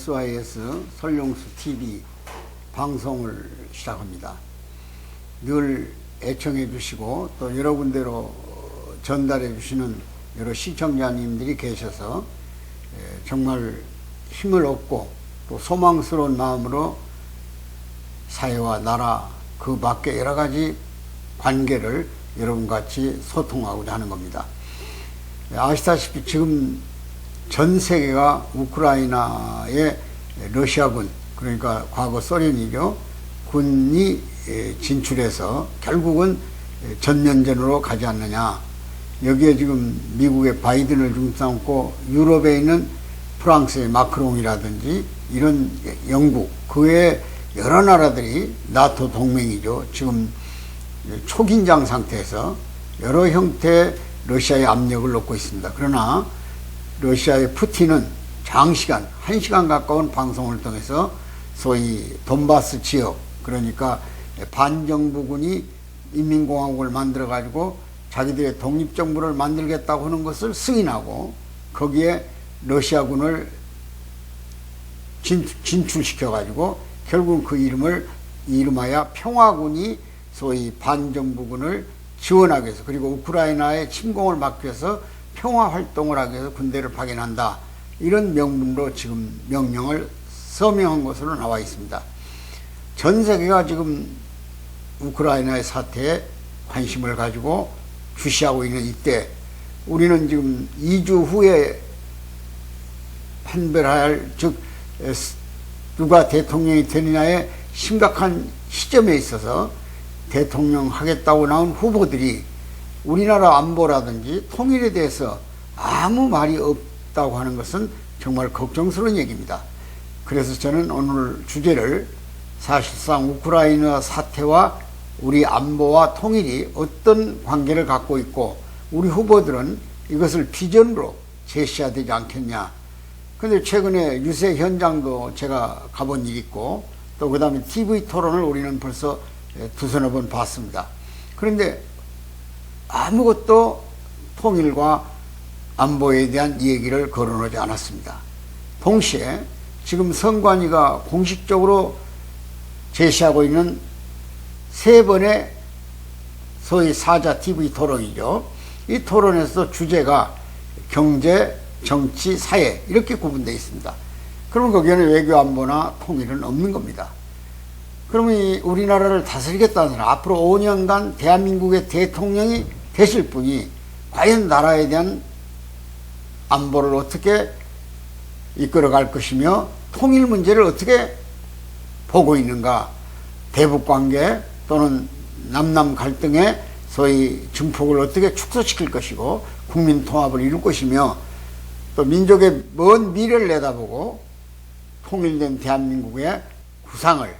SYS 설용수 TV 방송을 시작합니다. 늘 애청해 주시고 또 여러 군데로 전달해 주시는 여러 시청자님들이 계셔서 정말 힘을 얻고 또 소망스러운 마음으로 사회와 나라 그 밖에 여러 가지 관계를 여러분같이 소통하고자 하는 겁니다. 아시다시피 지금 전 세계가 우크라이나의 러시아군, 그러니까 과거 소련이죠, 군이 진출해서 결국은 전면전으로 가지 않느냐. 여기에 지금 미국의 바이든을 중심삼고 유럽에 있는 프랑스의 마크롱이라든지 이런 영국, 그 외에 여러 나라들이 나토 동맹이죠. 지금 초긴장 상태에서 여러 형태의 러시아의 압력을 넣고 있습니다. 그러나 러시아의 푸틴은 장시간, 1시간 가까운 방송을 통해서 소위 돈바스 지역, 그러니까 반정부군이 인민공화국을 만들어 가지고 자기들의 독립정부를 만들겠다고 하는 것을 승인하고 거기에 러시아군을 진출시켜 가지고 결국 그 이름을 이름하여 평화군이 소위 반정부군을 지원하기 위해서, 그리고 우크라이나의 침공을 막기 위해서 평화활동을 하기 위해서 군대를 파견한다, 이런 명분으로 지금 명령을 서명한 것으로 나와 있습니다. 전 세계가 지금 우크라이나의 사태에 관심을 가지고 주시하고 있는 이때 우리는 지금 2주 후에 판별해야 할, 즉 누가 대통령이 되느냐의 심각한 시점에 있어서 대통령 하겠다고 나온 후보들이 우리나라 안보라든지 통일에 대해서 아무 말이 없다고 하는 것은 정말 걱정스러운 얘기입니다. 그래서 저는 오늘 주제를 사실상 우크라이나 사태와 우리 안보와 통일이 어떤 관계를 갖고 있고 우리 후보들은 이것을 비전으로 제시해야 되지 않겠냐. 근데 최근에 유세 현장도 제가 가본 일이 있고 또 그 다음에 TV 토론을 우리는 벌써 두서너 번 봤습니다. 그런데 아무것도 통일과 안보에 대한 얘기를 거론하지 않았습니다. 동시에 지금 선관위가 공식적으로 제시하고 있는 3번의 소위 사자 TV 토론이죠. 이 토론에서 주제가 경제, 정치, 사회 이렇게 구분되어 있습니다. 그러면 거기에는 외교 안보나 통일은 없는 겁니다. 그러면 우리나라를 다스리겠다는 사람, 앞으로 5년간 대한민국의 대통령이 되실 분이 과연 나라에 대한 안보를 어떻게 이끌어갈 것이며 통일 문제를 어떻게 보고 있는가, 대북관계 또는 남남 갈등의 소위 증폭을 어떻게 축소시킬 것이고 국민 통합을 이룰 것이며 또 민족의 먼 미래를 내다보고 통일된 대한민국의 구상을,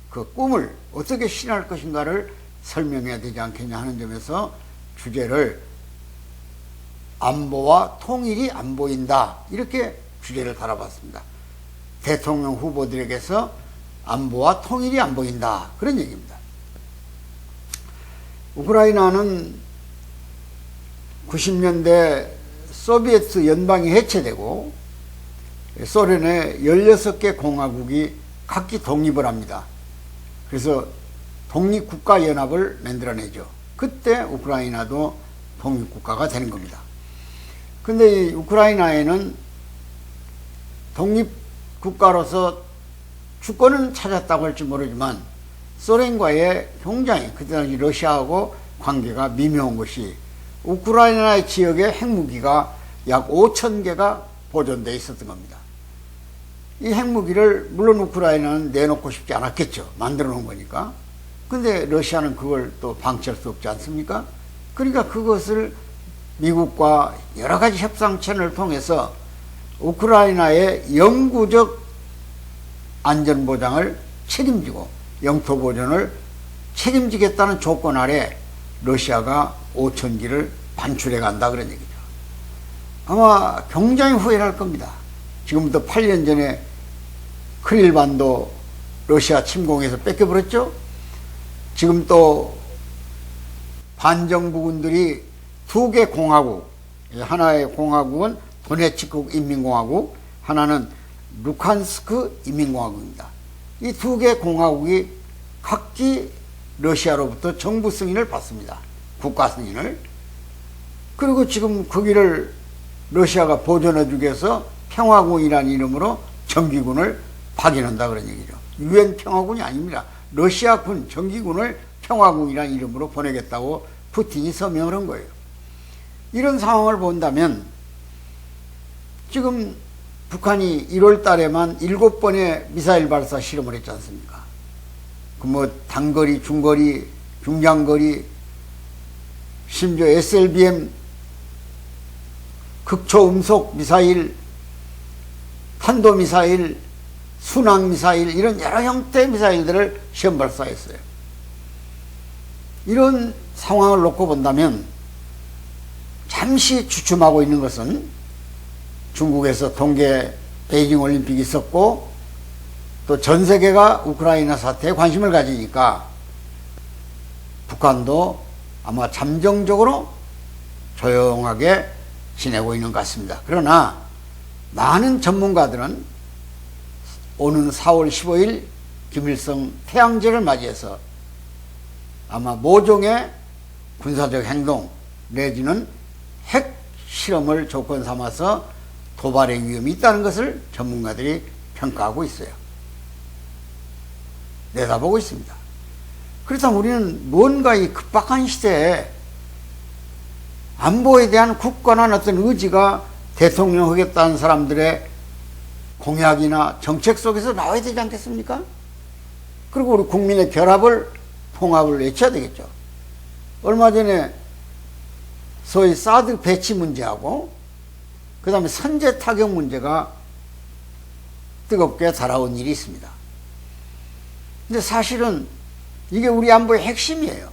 그 꿈을 어떻게 실현할 것인가를 설명해야 되지 않겠냐 하는 점에서 주제를 안보와 통일이 안 보인다, 이렇게 주제를 달아봤습니다. 대통령 후보들에게서 안보와 통일이 안 보인다, 그런 얘기입니다. 우크라이나는 90년대 소비에트 연방이 해체되고 소련의 16개 공화국이 각기 독립을 합니다. 그래서 독립국가연합을 만들어내죠. 그때 우크라이나도 독립국가가 되는 겁니다. 근데 이 우크라이나에는 독립국가로서 주권은 찾았다고 할지 모르지만 소련과의 굉장히 그때 당시 러시아하고 관계가 미묘한 것이 우크라이나 지역의 핵무기가 약 5,000개가 보존되어 있었던 겁니다. 이 핵무기를 물론 우크라이나는 내놓고 싶지 않았겠죠. 만들어 놓은 거니까. 근데 러시아는 그걸 또 방치할 수 없지 않습니까? 그러니까 그것을 미국과 여러 가지 협상 채널을 통해서 우크라이나의 영구적 안전보장을 책임지고 영토 보존을 책임지겠다는 조건 아래 러시아가 5,000기를 반출해 간다, 그런 얘기죠. 아마 굉장히 후회를 할 겁니다. 지금부터 8년 전에 크릴반도 러시아 침공해서 뺏겨버렸죠. 지금 또 반정부군들이 2개 공화국, 하나의 공화국은 도네츠크 인민공화국, 하나는 루칸스크 인민공화국입니다. 이 두 개 공화국이 각기 러시아로부터 정부 승인을 받습니다. 국가 승인을. 그리고 지금 거기를 러시아가 보존해주기 위해서 평화군이라는 이름으로 정기군을 파견한다 그런 얘기죠. 유엔 평화군이 아닙니다. 러시아군 정기군을 평화군이라는 이름으로 보내겠다고 푸틴이 서명을 한 거예요. 이런 상황을 본다면 지금 북한이 1월 달에만 7번의 미사일 발사 실험을 했지 않습니까? 그 뭐 단거리, 중거리, 중장거리, 심지어 SLBM 극초음속 미사일, 탄도미사일, 순항미사일 이런 여러 형태의 미사일들을 시험 발사했어요. 이런 상황을 놓고 본다면 잠시 주춤하고 있는 것은 중국에서 동계 베이징 올림픽이 있었고 또 전 세계가 우크라이나 사태에 관심을 가지니까 북한도 아마 잠정적으로 조용하게 지내고 있는 것 같습니다. 그러나 많은 전문가들은 오는 4월 15일 김일성 태양제를 맞이해서 아마 모종의 군사적 행동 내지는 핵 실험을 조건 삼아서 도발의 위험이 있다는 것을 전문가들이 평가하고 있어요. 내다보고 있습니다. 그렇다면 우리는 뭔가 이 급박한 시대에 안보에 대한 굳건한 어떤 의지가 대통령 하겠다는 사람들의 공약이나 정책 속에서 나와야 되지 않겠습니까? 그리고 우리 국민의 결합을, 통합을 외쳐야 되겠죠. 얼마 전에 소위 사드 배치 문제하고 그 다음에 선제 타격 문제가 뜨겁게 달아온 일이 있습니다. 근데 사실은 이게 우리 안보의 핵심이에요.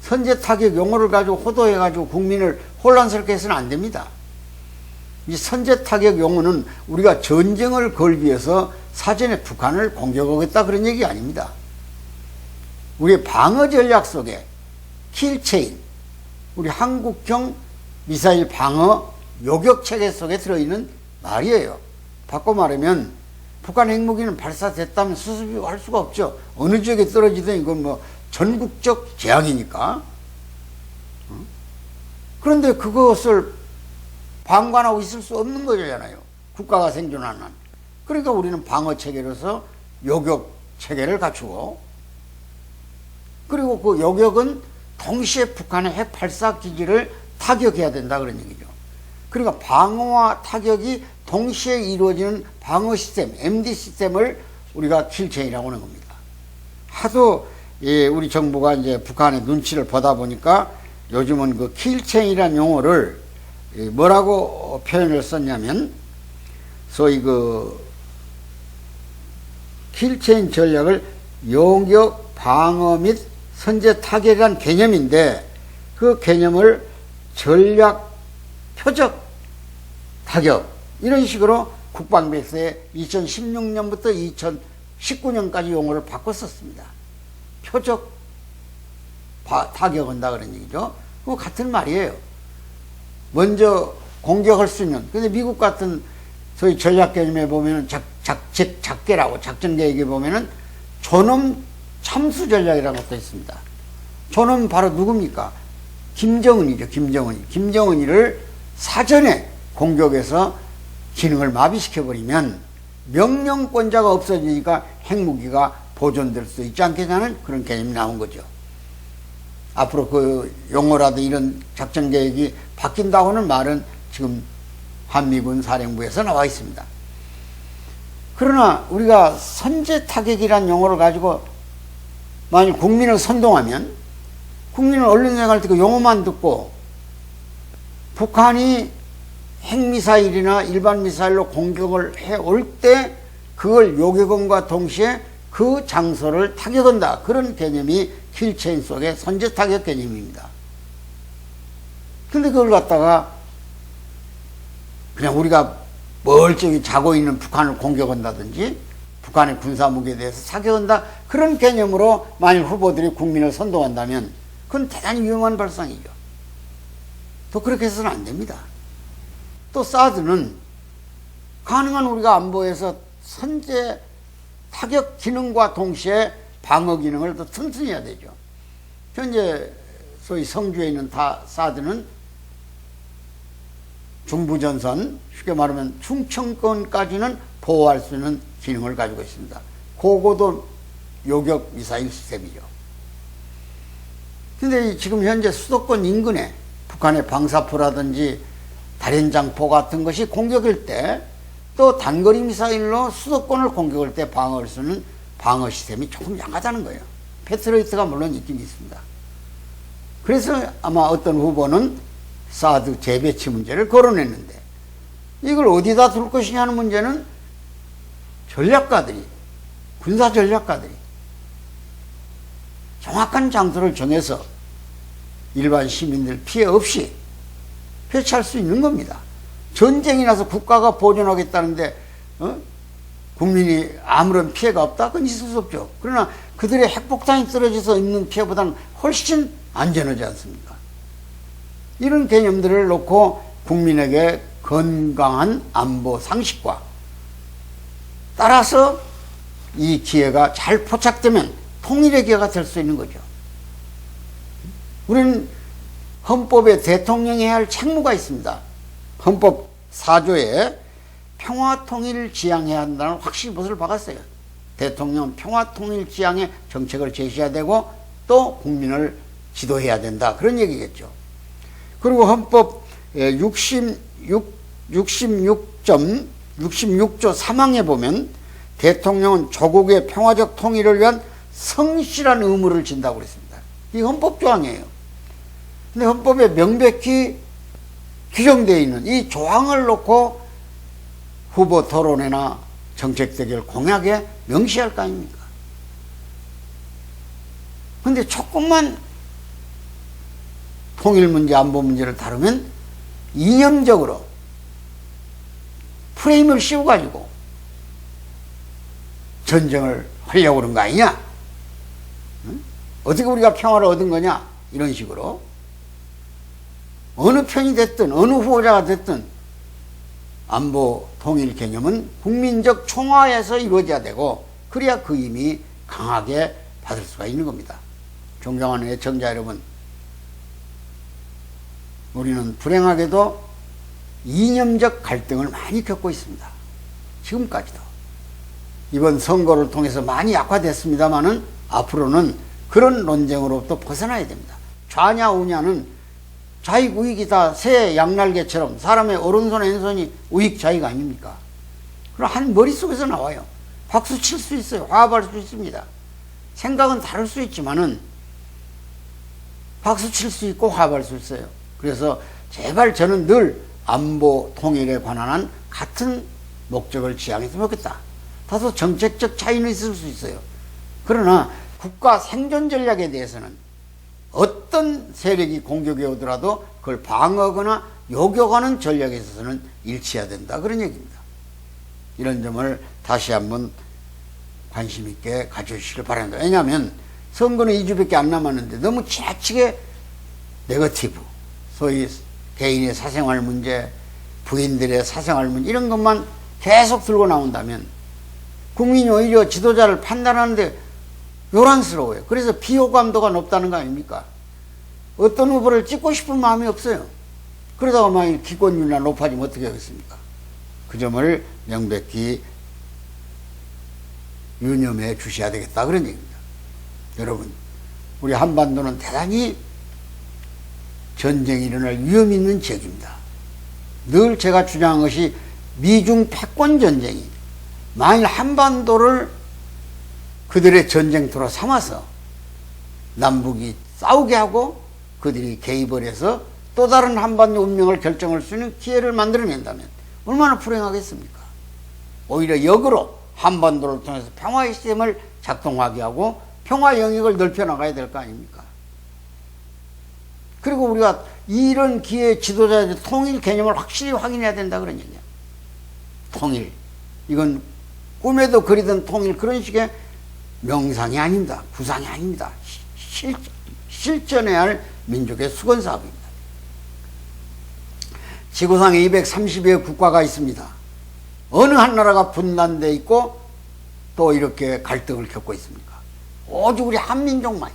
선제 타격 용어를 가지고 호도해가지고 국민을 혼란스럽게 해서는 안 됩니다. 이 선제 타격 용어는 우리가 전쟁을 걸기 위해서 사전에 북한을 공격하겠다 그런 얘기 아닙니다. 우리의 방어 전략 속에 킬체인, 우리 한국형 미사일 방어 요격 체계 속에 들어있는 말이에요. 바꿔 말하면 북한 핵무기는 발사됐다면 수습할 수가 없죠. 어느 지역에 떨어지든 이건 뭐 전국적 재앙이니까. 그런데 그것을 방관하고 있을 수 없는 거잖아요. 국가가 생존하는 한. 그러니까 우리는 방어 체계로서 요격 체계를 갖추고, 그리고 그 요격은 동시에 북한의 핵 발사 기지를 타격해야 된다 그런 얘기죠. 그러니까 방어와 타격이 동시에 이루어지는 방어 시스템, MD 시스템을 우리가 킬체인이라고 하는 겁니다. 하도 우리 정부가 이제 북한의 눈치를 보다 보니까 요즘은 그 킬체인이라는 용어를 뭐라고 표현을 썼냐면 소위 그 킬체인 전략을 요격 방어 및 선제 타격이라는 개념인데 그 개념을 전략 표적 타격 이런 식으로 국방부에서 2016년부터 2019년까지 용어를 바꿨었습니다. 표적 타격한다 그런 얘기죠. 그거 같은 말이에요. 먼저 공격할 수 있는. 근데 미국 같은 소위 전략 개념에 보면은 작계라고 작전 계획에 보면은 존엄 참수 전략이라는 것도 있습니다. 존엄 바로 누굽니까? 김정은이죠. 김정은이를 사전에 공격해서 기능을 마비시켜버리면 명령권자가 없어지니까 핵무기가 보존될 수 있지 않겠냐는 그런 개념이 나온 거죠. 앞으로 그 용어라도 이런 작전 계획이 바뀐다고는 말은 지금 한미군 사령부에서 나와 있습니다. 그러나 우리가 선제 타격이라는 용어를 가지고 만일 국민을 선동하면 국민은 언론 생활 때 그 용어만 듣고 북한이 핵미사일이나 일반 미사일로 공격을 해올 때 그걸 요격함과 동시에 그 장소를 타격한다. 그런 개념이 킬체인 속의 선제 타격 개념입니다. 근데 그걸 갖다가 그냥 우리가 멀쩡히 자고 있는 북한을 공격한다든지 북한의 군사무기에 대해서 사격한다. 그런 개념으로 만일 후보들이 국민을 선동한다면 그건 대단히 위험한 발상이죠. 또 그렇게 해서는 안 됩니다. 또 사드는 가능한 우리가 안보에서 선제 타격 기능과 동시에 방어 기능을 더 튼튼히 해야 되죠. 현재 소위 성주에 있는 사드는 중부전선, 쉽게 말하면 충청권까지는 보호할 수 있는 기능을 가지고 있습니다. 고고도 요격 미사일 시스템이죠. 근데 지금 현재 수도권 인근에 북한의 방사포라든지 달연장포 같은 것이 공격일 때, 또 단거리 미사일로 수도권을 공격할 때 방어할 수 있는 방어 시스템이 조금 약하다는 거예요. 패트리어트가 물론 있긴 있습니다. 그래서 아마 어떤 후보는 사드 재배치 문제를 거론했는데, 이걸 어디다 둘 것이냐 하는 문제는 전략가들이, 군사 전략가들이 정확한 장소를 정해서 일반 시민들 피해 없이 배치할 수 있는 겁니다. 전쟁이 나서 국가가 보존하겠다는데 국민이 아무런 피해가 없다? 그건 있을 수 없죠. 그러나 그들의 핵폭탄이 떨어져서 있는 피해보다는 훨씬 안전하지 않습니까? 이런 개념들을 놓고 국민에게 건강한 안보 상식과 따라서 이 기회가 잘 포착되면 통일의 기회가 될 수 있는 거죠. 우리는 헌법에 대통령이 해야 할 책무가 있습니다. 헌법 4조에 평화통일을 지향해야 한다는 확실히 못을 박았어요. 대통령은 평화통일 지향의 정책을 제시해야 되고 또 국민을 지도해야 된다. 그런 얘기겠죠. 그리고 헌법 66조 3항에 보면 대통령은 조국의 평화적 통일을 위한 성실한 의무를 진다고 그랬습니다. 이 헌법 조항이에요. 근데 헌법에 명백히 규정되어 있는 이 조항을 놓고 후보 토론회나 정책 대결 공약에 명시할 거 아닙니까? 근데 조금만 통일 문제, 안보 문제를 다루면 이념적으로 프레임을 씌워가지고 전쟁을 하려고 그런 거 아니냐? 응? 어떻게 우리가 평화를 얻은 거냐? 이런 식으로 어느 편이 됐든 어느 후보자가 됐든 안보 통일 개념은 국민적 총화에서 이루어져야 되고, 그래야 그 힘이 강하게 받을 수가 있는 겁니다. 존경하는 애청자 여러분, 우리는 불행하게도 이념적 갈등을 많이 겪고 있습니다. 지금까지도. 이번 선거를 통해서 많이 약화됐습니다만은 앞으로는 그런 논쟁으로부터 벗어나야 됩니다. 좌냐 우냐는 좌익 우익이 다 새 양날개처럼 사람의 오른손 왼손이 우익 좌익 아닙니까? 그럼 한 머릿속에서 나와요. 박수 칠 수 있어요. 화합할 수 있습니다. 생각은 다를 수 있지만은 박수 칠 수 있고 화합할 수 있어요. 그래서 제발 저는 늘 안보 통일에 관한 같은 목적을 지향했으면 좋겠다. 다소 정책적 차이는 있을 수 있어요. 그러나 국가 생존 전략에 대해서는 어떤 세력이 공격해 오더라도 그걸 방어하거나 요격하는 전략에 있어서는 일치해야 된다. 그런 얘기입니다. 이런 점을 다시 한번 관심 있게 가져주시길 바랍니다. 왜냐하면 선거는 2주밖에 안 남았는데 너무 지나치게 네거티브, 소위 개인의 사생활 문제, 부인들의 사생활 문제 이런 것만 계속 들고 나온다면 국민이 오히려 지도자를 판단하는데 요란스러워요. 그래서 비호감도가 높다는 거 아닙니까? 어떤 후보를 찍고 싶은 마음이 없어요. 그러다가 만약 기권율이나 높아지면 어떻게 하겠습니까? 그 점을 명백히 유념해 주셔야 되겠다. 그런 얘기입니다. 여러분, 우리 한반도는 대단히 전쟁이 일어날 위험이 있는 지역입니다. 늘 제가 주장한 것이 미중 패권 전쟁이 만일 한반도를 그들의 전쟁터로 삼아서 남북이 싸우게 하고 그들이 개입을 해서 또 다른 한반도 운명을 결정할 수 있는 기회를 만들어낸다면 얼마나 불행하겠습니까? 오히려 역으로 한반도를 통해서 평화의 시스템을 작동하게 하고 평화 영역을 넓혀나가야 될 거 아닙니까? 그리고 우리가 이런 기회에 지도자의 통일 개념을 확실히 확인해야 된다 그런 얘기야. 통일. 이건 꿈에도 그리던 통일 그런 식의 명상이 아닙니다. 구상이 아닙니다. 실천해야 할 민족의 수건 사업입니다. 지구상에 230여 국가가 있습니다. 어느 한 나라가 분단돼 있고 또 이렇게 갈등을 겪고 있습니까? 오직 우리 한민족만이.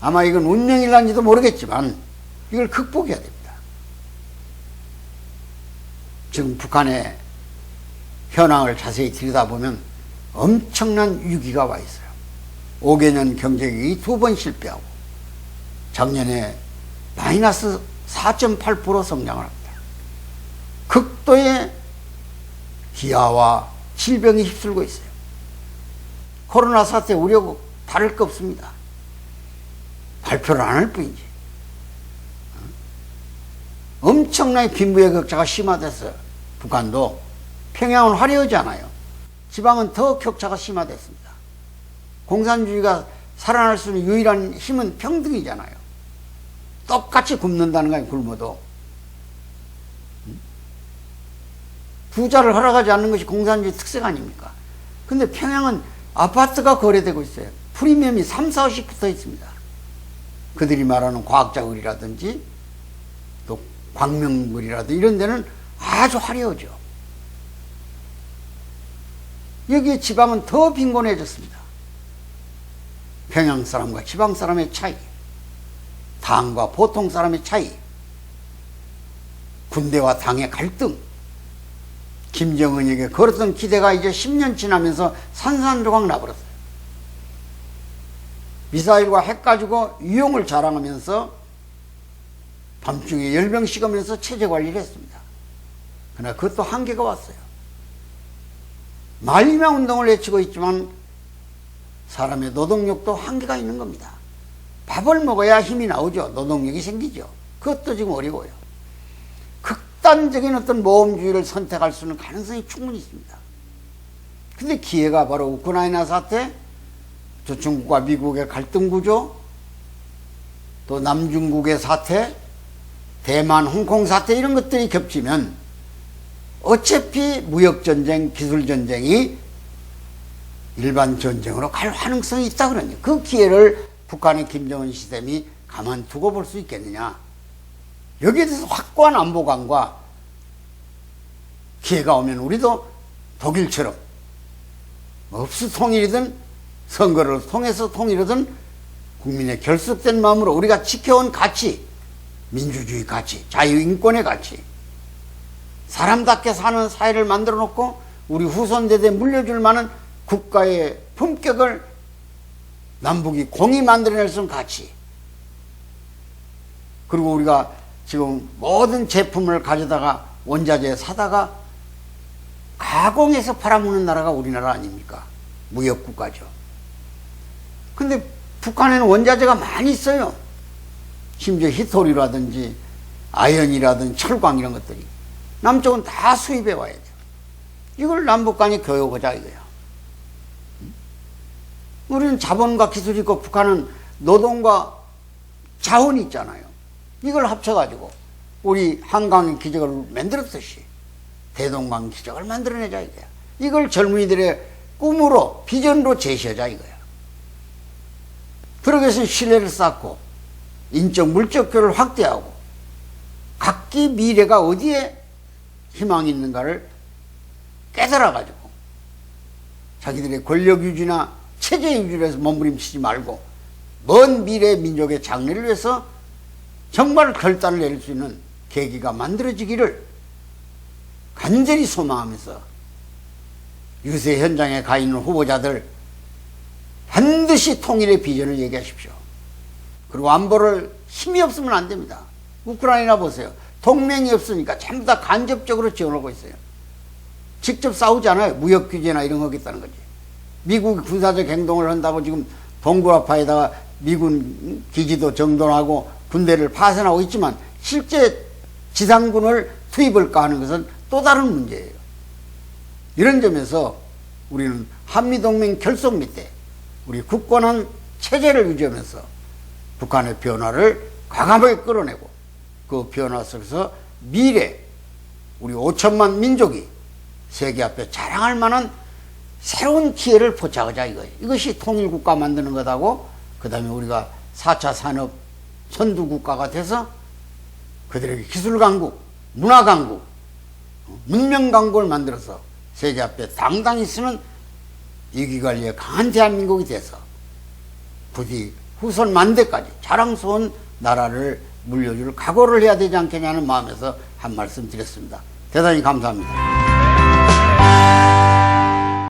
아마 이건 운명일란지도 모르겠지만 이걸 극복해야 됩니다. 지금 북한의 현황을 자세히 들여다보면 엄청난 위기가 와 있어요. 5개년 경제위기 2번 실패하고 작년에 마이너스 4.8% 성장을 합니다. 극도의 기아와 질병이 휩쓸고 있어요. 코로나 사태 우려고 다를 거 없습니다. 발표를 안 할 뿐이지. 엄청나게 빈부의 격차가 심화됐어요. 북한도 평양은 화려하지 않아요. 지방은 더 격차가 심화됐습니다. 공산주의가 살아날 수 있는 유일한 힘은 평등이잖아요. 똑같이 굶는다는 거예요. 굶어도. 부자를 허락하지 않는 것이 공산주의 특색 아닙니까? 근데 평양은 아파트가 거래되고 있어요. 프리미엄이 3, 4씩 붙어 있습니다. 그들이 말하는 과학자글이라든지 또 광명글이라든지 이런 데는 아주 화려하죠. 여기에 지방은 더 빈곤해졌습니다. 평양 사람과 지방 사람의 차이, 당과 보통 사람의 차이, 군대와 당의 갈등, 김정은에게 걸었던 기대가 이제 10년 지나면서 산산조각 나버렸어요. 미사일과 핵 가지고 위용을 자랑하면서 밤중에 열병 식으면서 체제 관리를 했습니다. 그러나 그것도 한계가 왔어요. 만리명 운동을 외치고 있지만 사람의 노동력도 한계가 있는 겁니다. 밥을 먹어야 힘이 나오죠. 노동력이 생기죠. 그것도 지금 어려워요. 극단적인 어떤 모험주의를 선택할 수 있는 가능성이 충분히 있습니다. 근데 기회가 바로 우크라이나 사태, 저 중국과 미국의 갈등 구조, 또 남중국의 사태, 대만, 홍콩 사태 이런 것들이 겹치면 어차피 무역전쟁, 기술전쟁이 일반 전쟁으로 갈 가능성이 있다 그러니 그 기회를 북한의 김정은 시스템이 가만두고 볼 수 있겠느냐. 여기에 대해서 확고한 안보관과 기회가 오면 우리도 독일처럼 없이 통일이든 선거를 통해서 통일이든 국민의 결속된 마음으로 우리가 지켜온 가치, 민주주의 가치, 자유인권의 가치, 사람답게 사는 사회를 만들어 놓고 우리 후손 세대에 물려줄 만한 국가의 품격을 남북이 공히 만들어낼 수 있는 가치, 그리고 우리가 지금 모든 제품을 가져다가 원자재 사다가 가공해서 팔아먹는 나라가 우리나라 아닙니까? 무역국가죠. 근데 북한에는 원자재가 많이 있어요. 심지어 히토리라든지 아연이라든지 철광 이런 것들이. 남쪽은 다 수입해 와야 돼요. 이걸 남북 간에 교역하자 이거야. 우리는 자본과 기술이 있고 북한은 노동과 자원이 있잖아요. 이걸 합쳐가지고 우리 한강의 기적을 만들었듯이 대동강 기적을 만들어내자 이거야. 이걸 젊은이들의 꿈으로 비전으로 제시하자 이거야. 그러기 위해서 신뢰를 쌓고 인적 물적 교류를 확대하고 각기 미래가 어디에 희망이 있는가를 깨달아가지고 자기들의 권력 유지나 체제 유지를 해서 몸부림치지 말고 먼 미래 민족의 장래를 위해서 정말 결단을 내릴 수 있는 계기가 만들어지기를 간절히 소망하면서 유세 현장에 가 있는 후보자들 반드시 통일의 비전을 얘기하십시오. 그리고 안보를 힘이 없으면 안 됩니다. 우크라이나 보세요. 동맹이 없으니까 전부 다 간접적으로 지원하고 있어요. 직접 싸우지 않아요. 무역 규제나 이런 거 하겠다는 거지. 미국이 군사적 행동을 한다고 지금 동굴아파에다가 미군 기지도 정돈하고 군대를 파견하고 있지만 실제 지상군을 투입할까 하는 것은 또 다른 문제예요. 이런 점에서 우리는 한미동맹 결속 밑에 우리 굳건한 체제를 유지하면서 북한의 변화를 과감하게 끌어내고 그 변화 속에서 미래 우리 5천만 민족이 세계 앞에 자랑할 만한 새로운 기회를 포착하자 이거예요. 이것이 통일국가 만드는 것하고 그 다음에 우리가 4차 산업 선두국가가 돼서 그들에게 기술강국, 문화강국 문명강국을 만들어서 세계 앞에 당당히 서는 위기관리에 강한 대한민국이 돼서 부디 후손 만대까지 자랑스러운 나라를 물려줄 각오를 해야 되지 않겠냐는 마음에서 한 말씀 드렸습니다. 대단히 감사합니다.